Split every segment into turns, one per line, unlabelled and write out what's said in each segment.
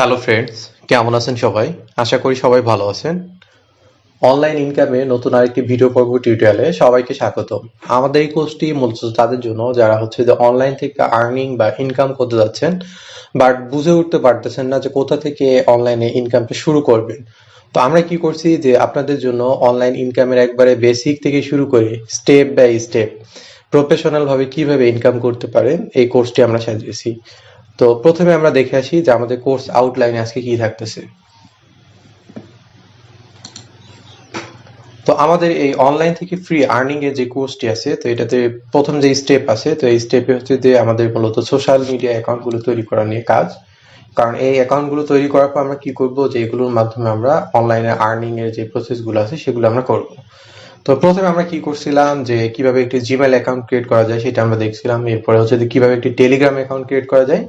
Hello friends, কেমন আছেন সবাই? আশা করি সবাই ভালো আছেন। অনলাইন ইনকামে নতুন আরেকটি ভিডিও পর্ব টিউটোরিয়ালে সবাইকে স্বাগতম। আমাদের এই কোর্সটি মূলত তাদের জন্য যারা যে অনলাইন থেকে আর্নিং বা ইনকাম করতে যাচ্ছেন, বাট বুঝে উঠতে পারতেছেন না যে কোথা থেকে অনলাইনে ইনকামটা শুরু করবেন। তো আমরা কি করছি যে আপনাদের জন্য অনলাইন ইনকামের একবারে বেসিক থেকে শুরু করে স্টেপ বাই স্টেপ প্রফেশনাল ভাবে কিভাবে ইনকাম করতে পারেন এই কোর্সটি আমরা সাজিয়েছি। তো প্রথমে আমরা দেখে আসি যে আমাদের কোর্স আউটলাইনে আজকে কি থাকতেছে। তো আমাদের এই অনলাইন থেকে ফ্রি আর্নিং এর যে কোর্সটি আছে, তো এটাতে প্রথম যে স্টেপ আছে, তো এই স্টেপে হচ্ছে যে আমাদের মূলত সোশ্যাল মিডিয়া অ্যাকাউন্ট গুলো তৈরি করা নিয়ে কাজ। কারণ এই অ্যাকাউন্ট গুলো তৈরি করার পর আমরা কি করব, যে এগুলোর মাধ্যমে আমরা অনলাইনে আর্নিং এর যে প্রসেস গুলো আছে সেগুলো আমরা করব। তো প্রথমে আমরা কি করছিলাম যে কিভাবে একটি জিমেল অ্যাকাউন্ট ক্রিয়েট করা যায় সেটা আমরা দেখছিলাম। এরপরে হচ্ছে যে কিভাবে একটি টেলিগ্রাম অ্যাকাউন্ট ক্রিয়েট করা যায়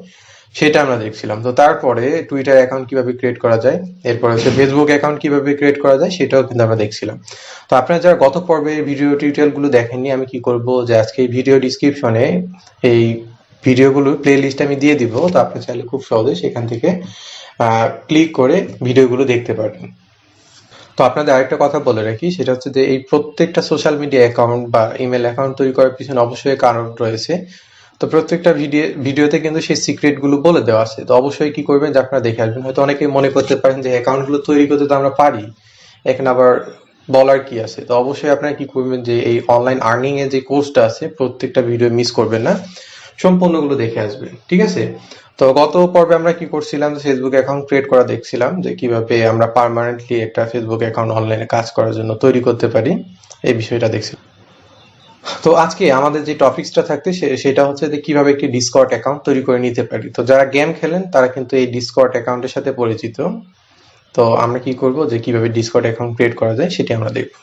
সেটা আমরা দেখছিলাম। তো তারপরে টুইটার অ্যাকাউন্ট কিভাবে ক্রিয়েট করা যায়, এরপর হচ্ছে ফেসবুক অ্যাকাউন্ট কিভাবে ক্রিয়েট করা যায় সেটাও কিন্তু আমরা দেখছিলাম। তো আপনারা যারা গত পর্বের ভিডিও টিউটোরিয়াল গুলো দেখেননি, আমি কি করব যে আজকে এই ভিডিও ডিসক্রিপশনে এই ভিডিওগুলো প্লে লিস্ট আমি দিয়ে দিব। তো আপনি চাইলে খুব সহজে সেখান থেকে ক্লিক করে ভিডিওগুলো দেখতে পারবেন। তো আপনাদের আরেকটা কথা বলে রাখি, সেটা হচ্ছে যে এই প্রত্যেকটা সোশ্যাল মিডিয়া অ্যাকাউন্ট বা ইমেল অ্যাকাউন্ট তৈরি করার পিছনে অবশ্যই কারণ রয়েছে। তো প্রত্যেকটা ভিডিওতে কিন্তু সেই সিক্রেট গুলো বলে দেওয়া আছে। তো অবশ্যই কি করবেন যে আপনারা দেখে আসবেন। হয়তো অনেকে মনে করতে পারেন যে অ্যাকাউন্ট গুলো তৈরি করতে তো আমরা পারি, এখানে আবার বলার কি আছে। তো অবশ্যই আপনারা কি করবেন যে এই অনলাইন আর্নিং এর যে কোর্সটা আছে প্রত্যেকটা ভিডিও মিস করবেন না, সম্পূর্ণগুলো দেখে আসবেন, ঠিক আছে? তো গত পর্বে আমরা কি করছিলাম, ফেসবুক অ্যাকাউন্ট ক্রিয়েট করা দেখছিলাম যে কিভাবে আমরা পার্মানেন্টলি একটা ফেসবুক অ্যাকাউন্ট অনলাইনে কাজ করার জন্য তৈরি করতে পারি, এই বিষয়টা দেখছি। তো আজকে আমাদের যে টপিকসটা থাকতে সেটা হচ্ছে যে কিভাবে একটি ডিসকর্ড অ্যাকাউন্ট তৈরি করে নিতে পারি। তো যারা গেম খেলেন তারা কিন্তু এই ডিসকর্ড অ্যাকাউন্টের সাথে পরিচিত। তো আমরা কি করব যে কিভাবে ডিসকর্ড অ্যাকাউন্ট ক্রিয়েট করা যায় সেটা আমরা দেখব।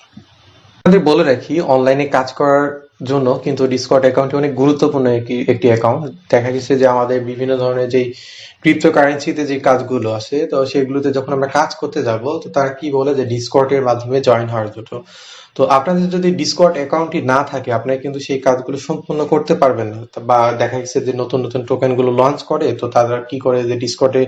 আপনাদের বলে রাখি, অনলাইনে কাজ করার জন্য কিন্তু ডিসকর্ড অ্যাকাউন্ট অনেক গুরুত্বপূর্ণ একটি অ্যাকাউন্ট। দেখা গেছে যে আমাদের বিভিন্ন ধরনের যে ক্রিপ্টোকারেন্সিতে যে কাজগুলো আছে, তো সেগুলোতে যখন আমরা কাজ করতে যাব, তো তারা কি বলে যে ডিসকর্ডের মাধ্যমে জয়েন হওয়ার জন্য। তো আপনাদের যদি ডিসকর্ড অ্যাকাউন্টই না থাকে, আপনারা কিন্তু সেই কাজগুলো সম্পূর্ণ করতে পারবেন না। বা দেখা গেছে যে নতুন নতুন টোকেন গুলো লঞ্চ করে, তো তারা কি করে যে ডিসকর্ডে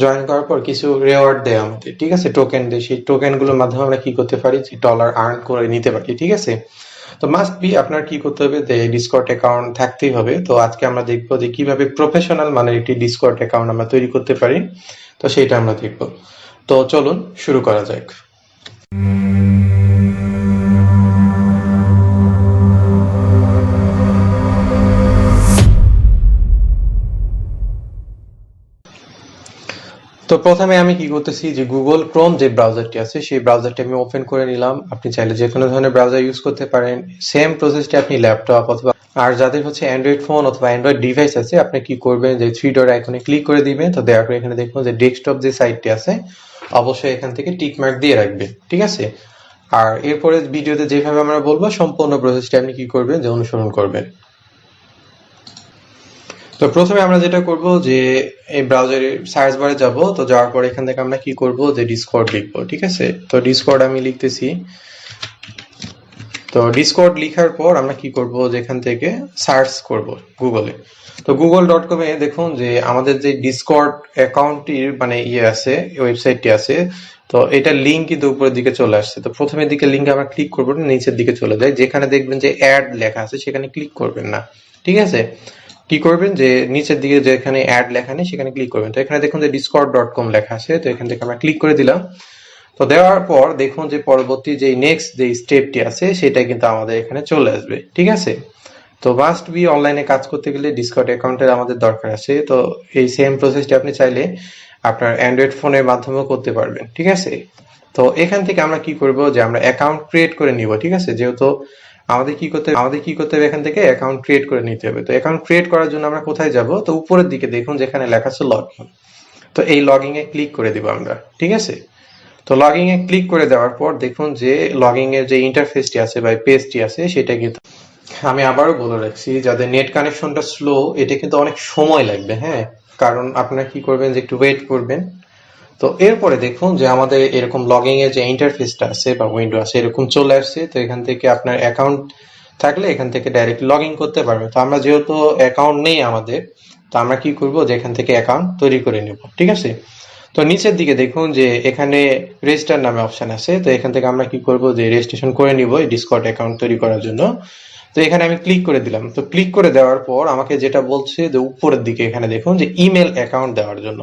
জয়েন করার পর কিছু রেওয়ার্ড দেয় আমাদের, ঠিক আছে, টোকেন দেয়। সেই টোকেন গুলোর মাধ্যমে আমরা কি করতে পারি, যে ডলার আর্ন করে নিতে পারি, ঠিক আছে? তো মাস্ট বি আপনার কি করতে হবে, যে ডিসকর্ড অ্যাকাউন্ট থাকতেই হবে। তো আজকে আমরা দেখবো যে কিভাবে প্রফেশনাল মানের একটি ডিসকর্ড অ্যাকাউন্ট আমরা তৈরি করতে পারি, তো সেটা আমরা দেখবো। তো চলুন শুরু করা যাক। তো প্রথমে আমি কি করতেছি, যে গুগল ক্রোম যে ব্রাউজারটি আছে সেই ব্রাউজারটি আমি ওপেন করে নিলাম। আপনি চাইলে যে কোনো ধরনের ব্রাউজার ইউজ করতে পারেন। সেম প্রসেসটি আপনি ল্যাপটপ অথবা আর যাদের হচ্ছে অ্যান্ড্রয়েড ফোন অথবা অ্যান্ড্রয়েড ডিভাইস আছে, আপনি কি করবেন যে থ্রি ডট আইকনে ক্লিক করে দিবেন। তো দেওয়ার পর এখানে দেখুন যে ডেস্কটপ যে সাইটটি আছে, অবশ্যই এখান থেকে টিক মার্ক দিয়ে রাখবেন, ঠিক আছে? আর এরপরে ভিডিওতে যেভাবে আমরা বলবো সম্পূর্ণ প্রসেসটি আপনি কি করবেন, যে অনুসরণ করবেন। তো প্রথমে আমরা যেটা করব, যে এই ব্রাউজারে সার্চ বারে যাব। তো যাওয়ার পর এখান থেকে আমরা কি করব, যে ডিসকর্ড লিখবো, ঠিক আছে? তো ডিসকর্ড আমি লিখতেছি। তো ডিসকর্ড লিখার পর আমরা কি করব, যে এখান থেকে সার্চ করব গুগলে। তো google.com এ দেখুন যে আমাদের যে ডিসকর্ড অ্যাকাউন্টটির মানে আছে, ওয়েবসাইটটি আছে। তো এটা লিংক কিন্তু উপরের দিকে চলে আসছে। তো প্রথমের দিকে লিংকে আমরা ক্লিক করবো না, নিচের দিকে চলে যায়, যেখানে দেখবেন যে অ্যাড লেখা আছে সেখানে ক্লিক করবেন না, ঠিক আছে? কি করবেন, যে নিচের দিকে যেখানে অ্যাড লেখা নেই সেখানে ক্লিক করবেন। তো এখানে দেখুন যে discord.com লেখা আছে। তো এখান থেকে আমরা ক্লিক করে দিলাম। তো দেওয়ার পর দেখুন যে পরবর্তী যে নেক্সট যে স্টেপটি আছে সেটা কিন্তু আমাদের এখানে চলে আসবে, ঠিক আছে? তো মাস্ট বি অনলাইনে কাজ করতে গেলে ডিসকর্ড অ্যাকাউন্টের আমাদের দরকার আছে। তো এই সেম প্রসেসটি আপনি চাইলে আপনার অ্যান্ড্রয়েড ফোনের মাধ্যমেও করতে পারবেন, ঠিক আছে? তো এখান থেকে আমরা কি করব, যে আমরা অ্যাকাউন্ট ক্রিয়েট করে নিব, ঠিক আছে? যেহেতু আমাদের কি করতে হবে, এখান থেকে অ্যাকাউন্ট ক্রিয়েট করে নিতে হবে। তো অ্যাকাউন্ট ক্রিয়েট করার জন্য আমরা কোথায় যাব, তো উপরের দিকে দেখুন যেখানে লেখা আছে লগইন। তো এই লগইন এ ক্লিক করে দিব আমরা, ঠিক আছে? তো লগইন এ ক্লিক করে দেওয়ার পর দেখুন যে লগইন এর যে ইন্টারফেসটি আছে বা পেজটি আছে সেটা কিন্তু, আমি আবারও বলে রাখছি, যাদের নেট কানেকশনটা স্লো এটা কিন্তু অনেক সময় লাগবে, হ্যাঁ? কারণ আপনারা কি করবেন, যে একটু ওয়েট করবেন। তো এরপরে দেখুন যে আমাদের এরকম লগইন এর যে ইন্টারফেসটা আছে বা উইন্ডো আছে এরকম চলে আসছে। তো এখান থেকে আপনার অ্যাকাউন্ট থাকলে এখান থেকে ডাইরেক্ট লগইন করতে পারবেন। তো আমরা যেহেতু অ্যাকাউন্ট নেই আমাদের, তো আমরা কি করব, যে এখান থেকে অ্যাকাউন্ট তৈরি করে নেব, ঠিক আছে? তো নিচের দিকে দেখুন যে এখানে রেজিস্টার নামে অপশন আছে, তো এখান থেকে আমরা কি করব যে রেজিস্ট্রেশন করে নিব এই ডিসকর্ড অ্যাকাউন্ট তৈরি করার জন্য। তো এখানে আমি ক্লিক করে দিলাম। তো ক্লিক করে দেওয়ার পর আমাকে যেটা বলছে যে উপরের দিকে এখানে দেখুন যে ইমেল অ্যাকাউন্ট দেওয়ার জন্য।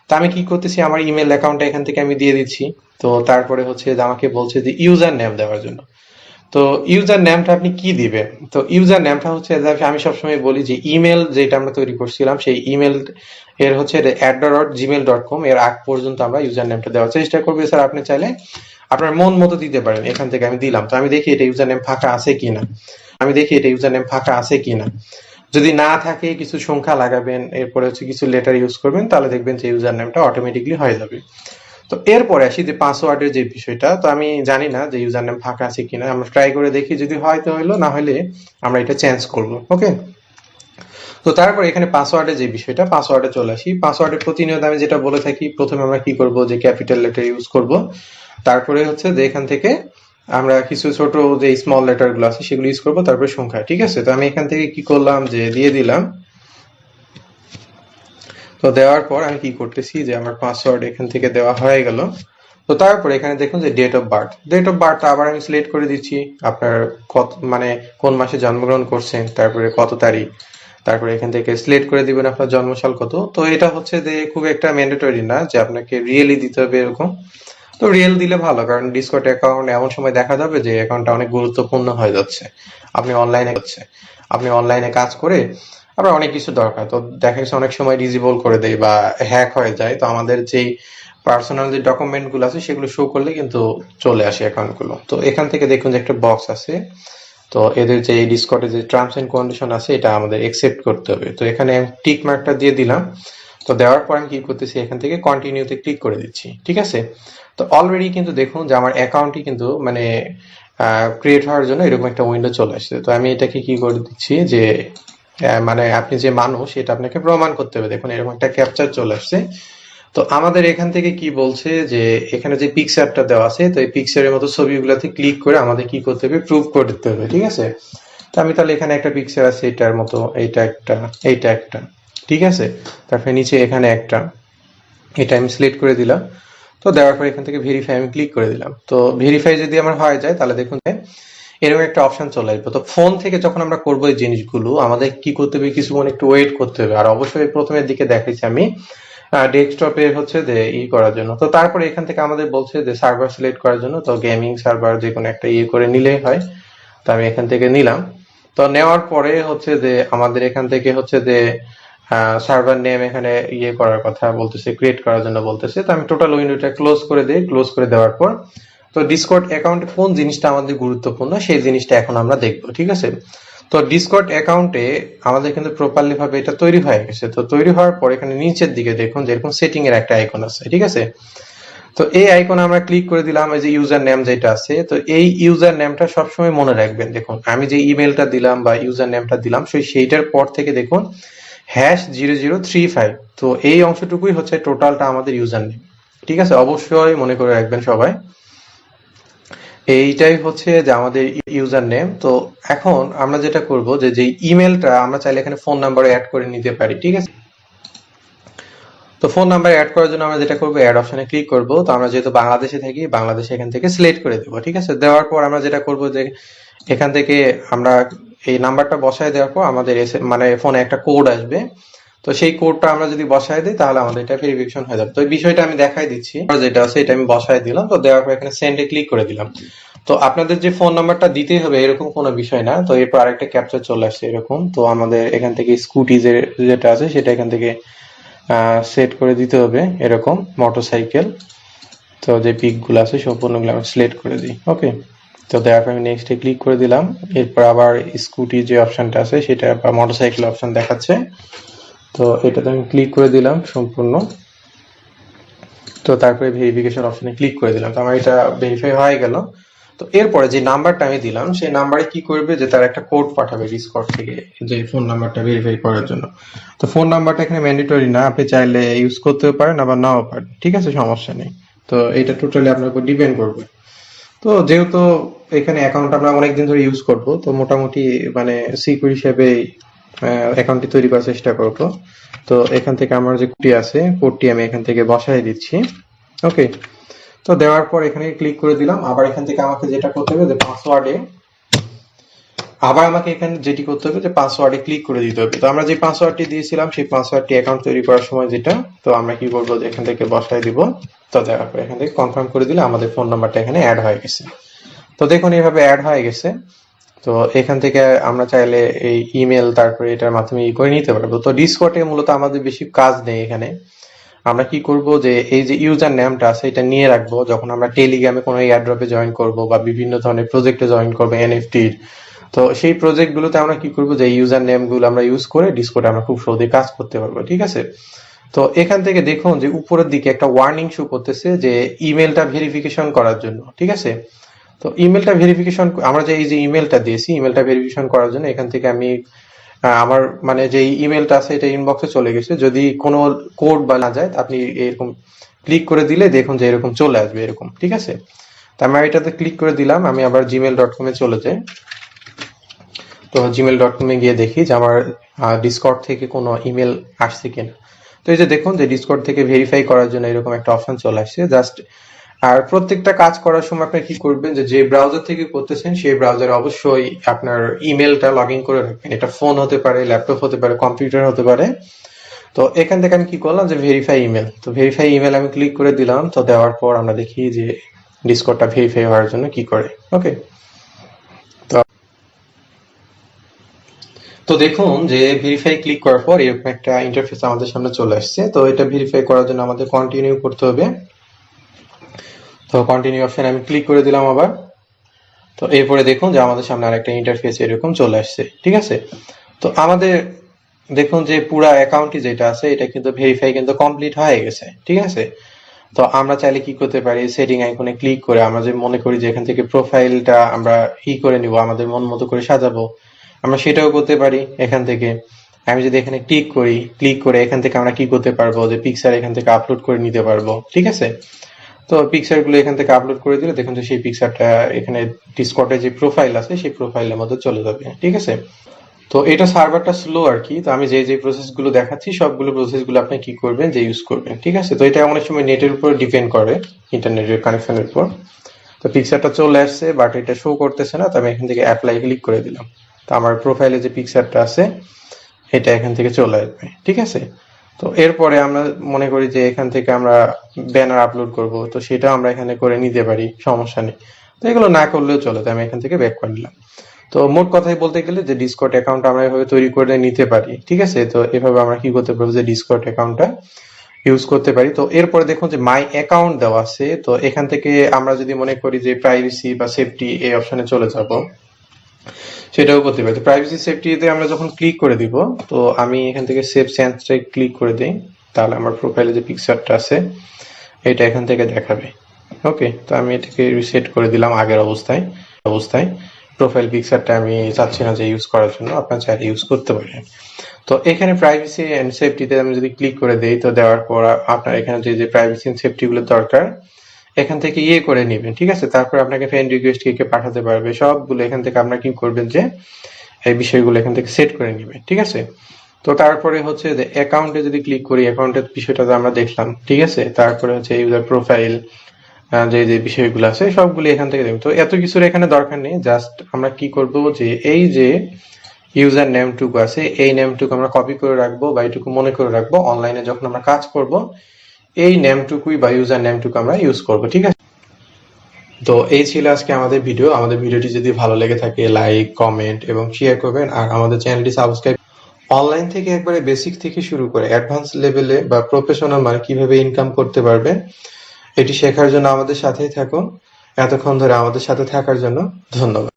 তো আমি কি করতেছি, আমার ইমেল অ্যাকাউন্টটা এখান থেকে আমি দিয়ে দিচ্ছি। তো তারপরে হচ্ছে যে আমাকে বলছে যে ইউজার নেম দেওয়ার জন্য। তো ইউজার নেমটা আপনি কি দিবেন? তো ইউজার নেমটা হচ্ছে আমি সবসময় বলি যে ইমেল যেটা আমরা তৈরি করছিলাম সেই ইমেল এর হচ্ছে @gmail.com এর আগ পর্যন্ত আমরা ইউজার নেমটা দেওয়ার চেষ্টা করবো। স্যার আপনি চাইলে আপনার মন মতো দিতে পারেন। এখান থেকে আমি দিলাম। তো আমি দেখি এটা ইউজার নেম ফাঁকা আছে কিনা। যদি না থাকে কিছু সংখ্যা লাগাবেন, এরপরে হচ্ছে কিছু লেটার ইউজ করবেন, তাহলে দেখবেন যে ইউজার নেমটা অটোমেটিকলি হয়ে যাবে। তো এরপরে আসি যে পাসওয়ার্ডের যে বিষয়টা। তো আমি জানি না যে ইউজার নেম ফাঁকা আছে কিনা, আমরা ট্রাই করে দেখি, যদি হয় তো হইলো, না হলে আমরা এটা চেঞ্জ করব। ওকে, তো তারপর এখানে পাসওয়ার্ডের যে বিষয়টা, পাসওয়ার্ডে চলে আসি। পাসওয়ার্ডের প্রতিনিয়ত আমি যেটা বলে থাকি, প্রথমে আমরা কি করব যে ক্যাপিটাল লেটার ইউজ করব, তারপরে হচ্ছে যে এখান থেকে আমরা কিছু ছোট যে স্মল লেটার গুলো আছে সেগুলো ইউজ করব, তারপরে সংখ্যা। ঠিক আছে, তো আমি এখান থেকে কি করলাম যে দিয়ে দিলাম। তো দেওয়ার পর আমি কি করতেছি যে আমার পাসওয়ার্ড এখান থেকে দেওয়া হয়ে গেল। তো তারপর এখানে দেখুন যে ডেট অফ বার্থ আবার আমি সিলেক্ট করে দিচ্ছি। আপনার কত মানে কোন মাসে জন্মগ্রহণ করছেন, তারপরে কত তারিখ, তারপরে এখান থেকে সিলেক্ট করে দিবেন আপনার জন্মসাল কত। তো এটা হচ্ছে যে খুব একটা ম্যান্ডেটরি না যে আপনাকে রিয়েলি দিতে হবে এরকম। তো রিয়েল দিলে ভালো, কারণ ডিসকর্ড অ্যাকাউন্ট এমন সময় দেখা যাবে যে অ্যাকাউন্টটা অনেক গুরুত্বপূর্ণ হয়ে যাচ্ছে। আপনি অনলাইনে কাজ করে আবার অনেক কিছু দরকার, তো দেখা গেছে অনেক সময় ডিজেবল করে দেয় বা হ্যাক হয়ে যায়। তো আমাদের যেই পার্সোনাল যে ডকুমেন্ট গুলো আছে সেগুলো শো করলে কিন্তু চলে আসে অ্যাকাউন্ট গুলো। তো এখান থেকে দেখুন যে একটা বক্স আছে। তো এদের যে ডিসকর্ডে যে টার্মস এন্ড কন্ডিশন আছে এটা আমাদের একসেপ্ট করতে হবে। তো এখানে টিক মার্কটা দিয়ে দিলাম। তো দেওয়ার পর আমি কি করতেছি, এখান থেকে কন্টিনিউতে ক্লিক করে দিচ্ছি। ঠিক আছে, তো অলরেডি কিন্তু দেখুন যে আমার অ্যাকাউন্টটি কিন্তু মানে ক্রিয়েট হওয়ার জন্য এরকম একটা উইন্ডো চলে আসছে। তো আমি এটাকে কি করে দিচ্ছি যে মানে আপনি যে মানুষ এটা আপনাকে প্রমাণ করতে হবে। দেখুন এরকম একটা ক্যাপচার চলে আসছে। তো আমাদের এখান থেকে কি বলছে যে এখানে যে পিকচারটা দেওয়া আছে, তো এই পিকচারের মতো ছবিগুলোতে ক্লিক করে আমাদের কি করতে হবে, প্রুভ করে দিতে হবে। ঠিক আছে, তো আমি তাহলে এখানে একটা পিকচার আছে এটার মতো, এইটা একটা ঠিক আছে, তারপরে নিচে এখানে একটা, এটা আমি সিলেক্ট করে দিলাম। তো দেওয়ার পর এখান থেকে ভেরিফাই আমি ক্লিক করে দিলাম। তো ভেরিফাই যদি আমার হয়ে যায় তাহলে দেখুন এরকম একটা অপশন চলে আসবে। তো ফোন থেকে যখন আমরা করবো এই জিনিসগুলো আমাদের কি করতে হবে, কিছুক্ষণ একটু ওয়েট করতে হবে। আর অবশ্যই প্রথমের দিকে দেখাচ্ছি আমি ডেস্কটপে হচ্ছে যে করার জন্য। তো তারপরে এখান থেকে আমাদের বলছে যে সার্ভার সিলেক্ট করার জন্য, তো গেমিং সার্ভার যে কোনো একটা করে নিলেই হয়। তো আমি এখান থেকে নিলাম। তো নেওয়ার পরে হচ্ছে যে আমাদের এখান থেকে হচ্ছে যে সার্ভার নেম এখানে করার কথা বলতেছে, ক্রিয়েট করার জন্য বলতেছে। তো আমি টোটাল উইন্ডোটা ক্লোজ করে দিই। ক্লোজ করে দেওয়ার পর তো ডিসকর্ড অ্যাকাউন্টে কোন জিনিসটা আমাদের গুরুত্বপূর্ণ সেই জিনিসটা এখন আমরা দেখবো। ঠিক আছে, তো ডিসকর্ড অ্যাকাউন্টে আমাদের কিন্তু প্রপারলি ভাবে এটা তৈরি হয়ে গেছে। তো তৈরি হওয়ার পর এখানে নিচের দিকে দেখুন যেরকম সেটিং এর একটা আইকন আছে। ঠিক আছে, তো এই আইকনে আমরা ক্লিক করে দিলাম। এই যে ইউজার নেম যেটা আছে, তো এই ইউজার নেমটা সবসময় মনে রাখবেন। দেখুন আমি যে ইমেলটা দিলাম বা ইউজার নেমটা দিলাম সেইটার পর থেকে দেখুন #0035। তো এই অংশটুকুই হচ্ছে টোটালটা আমাদের ইউজার নেম। ঠিক আছে, অবশ্যই মনে করে রাখবেন সবাই। এইটাই হচ্ছে যে আমাদের ইউজার নেম। তো এখন আমরা যেটা করব যে ইমেলটা আমরা চাইলে এখানে ফোন নাম্বার অ্যাড করে নিতে পারি। ঠিক আছে, তো ফোন নাম্বার অ্যাড করার জন্য আমরা যেটা করব, অ্যাড অপশনে ক্লিক করব। তো আমরা যেহেতু বাংলাদেশে থাকি, বাংলাদেশে এখান থেকে সিলেক্ট করে দেব। ঠিক আছে, দেওয়ার পর আমরা যেটা করব যে এখান থেকে আমরা এই নাম্বারটা বসায় দেওয়ার পর আমাদের মানে ফোনে একটা কোড আসবে। তো সেই কোডটা আমরা যদি বসায় দিই তাহলে আমাদের এটা ভেরিফিকেশন হয়ে যাবে। তো এই বিষয়টা আমি দেখাই দিচ্ছি। যেটা আছে এটা আমি বসায় দিলাম। তো দেওয়ার পর এখানে সেন্ডে ক্লিক করে দিলাম। তো আপনাদের যে ফোন নাম্বারটা দিতেই হবে এরকম কোনো বিষয় না। তো এরপর আরেকটা ক্যাপচার চলে আসছে এরকম। তো আমাদের এখান থেকে স্কুটি যেটা আছে সেটা এখান থেকে সেট করে দিতে হবে এরকম, মোটরসাইকেল। তো যে পিক গুলো আছে সম্পূর্ণগুলো আমি সিলেক্ট করে দিই। ওকে, তো দেওয়ার পর আমি নেক্সটে ক্লিক করে দিলাম। এরপর আবার স্কুটি যে অপশনটা আছে সেটা বা মোটরসাইকেল অপশন দেখাচ্ছে। তো এটাতে আমি ক্লিক করে দিলাম সম্পূর্ণ। তো তারপরে ভেরিফিকেশন অপশনে ক্লিক করে দিলাম। তো আমার এটা ভেরিফাই হয়ে গেল। তো এরপরে যে নাম্বারটা আমি দিলাম সেই নাম্বারে কি করবে যে তার একটা কোড পাঠাবে ডিসকর্ড থেকে যে ফোন নাম্বারটা ভেরিফাই করার জন্য। তো ফোন নাম্বারটা এখানে ম্যান্ডেটরি না, আপনি চাইলে ইউজ করতেও পারেন আবার নাও পারেন। ঠিক আছে, সমস্যা নেই। তো এটা টোটালি আপনার উপর ডিপেন্ড করবে। তো যেহেতু এখানে অ্যাকাউন্ট আমরা অনেকদিন ধরে ইউজ করব, তো মোটামুটি মানে সিকিউর হিসেবে অ্যাকাউন্টটি তৈরি করার চেষ্টা করব। তো এখান থেকে আমার যে কোডটি আছে, কোডটি আমি এখান থেকে বসাই দিচ্ছি। ওকে, তো দেওয়ার পর এখানে ক্লিক করে দিলাম। আবার এখান থেকে আমাকে যেটা করতে হবে যে পাসওয়ার্ডে, আবার আমাকে এখানে যেটি করতে হবে যে পাসওয়ার্ডে ক্লিক করে দিতে হবে। তো আমরা যে পাসওয়ার্ডটি দিয়েছিলাম সেই পাসওয়ার্ডটি অ্যাকাউন্ট তৈরি করার সময় যেটা, তো আমরা কি করবো এখান থেকে বসাই দিব। তো দেওয়ার পর এখান থেকে কনফার্ম করে দিলে আমাদের ফোন নাম্বারটা এখানে অ্যাড হয়ে গেছে। তো দেখুন এইভাবে অ্যাড হয়ে গেছে। তো এখান থেকে আমরা চাইলে এই ইমেল তারপরে এটার মাধ্যমে করে নিতে পারবো। তো ডিসকর্ডে মূলত আমাদের বেশি কাজ নেই। এখানে আমরা কি করব যে এই যে ইউজার নেমটা আছে এটা নিয়ে রাখবো যখন আমরা টেলিগ্রামে কোনো এয়ারড্রপে জয়েন করব বা বিভিন্ন ধরনের প্রজেক্টে জয়েন করবো এনএফটির। তো সেই প্রজেক্ট গুলোতে আমরা কি করবো যে ইউজার নেম গুলো আমরা ইউজ করে ডিসকর্ডে আমরা খুব সহজে কাজ করতে পারবো। ঠিক আছে, তো এখান থেকে দেখুন যে উপরের দিকে একটা ওয়ার্নিং শো করতেছে যে ইমেলটা ভেরিফিকেশন করার জন্য। ঠিক আছে, তো ইমেলটা ভেরিফিকেশন আমরা যে এই যে ইমেলটা দিয়েছি ইমেলটা ভেরিফিকেশন করার জন্য এখান থেকে আমি আমার মানে যে ইমেলটা আছে এটা ইনবক্সে চলে গেছে। যদি কোনো কোড বা না যায় আপনি এরকম ক্লিক করে দিলে দেখুন যে এরকম চলে আসবে এরকম। ঠিক আছে, তো আমি এটাতে ক্লিক করে দিলাম। আমি আবার gmail.com এ চলে যাই। তো gmail.com এ গিয়ে দেখি যে আমার ডিসকর্ড থেকে কোনো ইমেল আসছে কিনা। তো এই যে দেখুন যে ডিসকর্ড থেকে ভেরিফাই করার জন্য এরকম একটা অপশন চলে আসছে। জাস্ট আর প্রত্যেকটা কাজ করার সময় আপনি কি করবেন যে ব্রাউজার থেকে করতেছেন সেই ব্রাউজারে অবশ্যই আপনার ইমেলটা লগ ইন করে রাখবেন। এটা ফোন হতে পারে, ল্যাপটপ হতে পারে, কম্পিউটার হতে পারে। তো এখান থেকে আমি কি করলাম যে ভেরিফাই ইমেল, তো ভেরিফাই ইমেল আমি ক্লিক করে দিলাম। তো দেওয়ার পর আমরা দেখি যে ডিসকর্ডটা ভেরিফাই হওয়ার জন্য কি করে। ওকে, তো দেখুন যে ভেরিফাই ক্লিক করার পর এরকম একটা ইন্টারফেস আমাদের সামনে চলে আসছে। তো এটা ভেরিফাই করার জন্য আমাদের কন্টিনিউ করতে হবে। তো কন্টিনিউ অপশন আমি ক্লিক করে দিলাম আবার। তো এরপরে দেখুন যে আমাদের সামনে আরেকটা ইন্টারফেস এরকম চলে আসছে। ঠিক আছে, তো আমাদের দেখুন যে পুরো অ্যাকাউন্টটি যেটা আছে এটা কিন্তু ভেরিফাই কিন্তু কমপ্লিট হয়ে গেছে। ঠিক আছে, তো আমরা চাইলে কি করতে পারি সেটিং আইকনে ক্লিক করে আমরা যে মনে করি যে এখান থেকে প্রোফাইলটা আমরা করে নিব, আমাদের মন মতো করে সাজাবো, আমরা সেটাও করতে পারি। এখান থেকে আমি যদি এখানে ক্লিক করে এখান থেকে আমরা কি করতে পারবো যে পিকচার এখান থেকে আপলোড করে নিতে পারবো। ঠিক আছে, তো পিকচার গুলো এখান থেকে আপলোড করে দিলে দেখুন যে সেই পিকচারটা এখানে ডিসকর্ডে যে প্রোফাইল আছে সেই প্রোফাইলের মধ্যে চলে যাবে। ঠিক আছে, তো এটা সার্ভারটা স্লো আর কি। তো আমি যে প্রসেস গুলো দেখাচ্ছি সবগুলো প্রসেস গুলো আপনি কি করবেন যে ইউজ করবেন। ঠিক আছে, তো এটা অনেক সময় নেটের উপর ডিপেন্ড করে, ইন্টারনেটের কানেকশনের উপর। তো পিকচারটা চলে আসছে বাট এটা শো করতেছে না। তো আমি এখান থেকে অ্যাপ্লাই ক্লিক করে দিলাম। তো আমার প্রোফাইলে যে পিকচারটা আছে এটা এখান থেকে চলে আসবে। ঠিক আছে, তো এরপরে আমরা মনে করি যে এখান থেকে আমরা ব্যানার আপলোড করব, তো সেটাও আমরা এখানে করে নিতে পারি, সমস্যা নেই। তো এগুলো না করলেও চলে, তো আমি এখান থেকে ব্যাক করে নিলাম। তো মোট কথাই বলতে গেলে যে ডিসকর্ড অ্যাকাউন্ট আমরা এভাবে তৈরি করে নিতে পারি। ঠিক আছে, তো এভাবে আমরা কি করতে পারবো যে ডিসকর্ড অ্যাকাউন্টটা ইউজ করতে পারি। তো এরপরে দেখুন যে মাই অ্যাকাউন্ট দেওয়া আছে। তো এখান থেকে আমরা যদি মনে করি যে প্রাইভেসি বা সেফটি এই অপশনে চলে যাব, সেটাও করতে পারি। তো প্রাইভেসি সেফটিতে আমরা যখন ক্লিক করে দিব, তো আমি এখান থেকে সেভ সেন্সে ক্লিক করে দিই, তাহলে আমার প্রোফাইলে যে পিকচারটা আছে এটা এখান থেকে দেখাবে। ওকে, তো আমি এটাকে রিসেট করে দিলাম আগের অবস্থায় প্রোফাইল পিকচারটা আমি চাচ্ছি না যে ইউজ করার জন্য, আপনার চাইলে ইউজ করতে পারেন। তো এখানে প্রাইভেসি এন্ড সেফটিতে আমি যদি ক্লিক করে দেই, তো দেওয়ার পর আপনার এখানে যে প্রাইভেসি এন্ড সেফটি গুলো দরকার এখান থেকে করে নেবেন। ঠিক আছে, তারপর আপনাকে ফ্রেন্ড রিকোয়েস্ট কে পাঠাতে পারবে সবগুলো এখান থেকে আপনারা কি করবেন যে এই বিষয়গুলো এখান থেকে সেট করে নেবেন। ঠিক আছে, তো তারপরে হচ্ছে যে অ্যাকাউন্টে যদি ক্লিক করি, অ্যাকাউন্টের বিষয়টা তো আমরা দেখলাম। ঠিক আছে, তারপরে হচ্ছে ইউজার প্রোফাইল যে বিষয়গুলো আছে সবগুলো এখান থেকে দেখবেন। তো এত কিছুর এখানে দরকার নেই, জাস্ট আমরা কি করব যে এই যে ইউজার নেমটুকু আছে এই নেমটুকু আমরা কপি করে রাখবো বা এইটুকু মনে করে রাখবো, অনলাইনে যখন আমরা কাজ করব এই নেমটুকুই বা ইউজার নেমটুকু আমরা ইউজ করব। ঠিক আছে, তো এই ছিল আজকে আমাদের ভিডিও। আমাদের ভিডিওটি যদি ভালো লেগে থাকে লাইক, কমেন্ট এবং শেয়ার করবেন। আর আমাদের চ্যানেলটি সাবস্ক্রাইব। অনলাইন থেকে একবারে বেসিক থেকে শুরু করে অ্যাডভান্স লেভেলে বা প্রফেশনাল মানে কিভাবে ইনকাম করতে পারবেন এটি শেখার জন্য আমাদের সাথেই থাকুন। এতক্ষণ ধরে আমাদের সাথে থাকার জন্য ধন্যবাদ।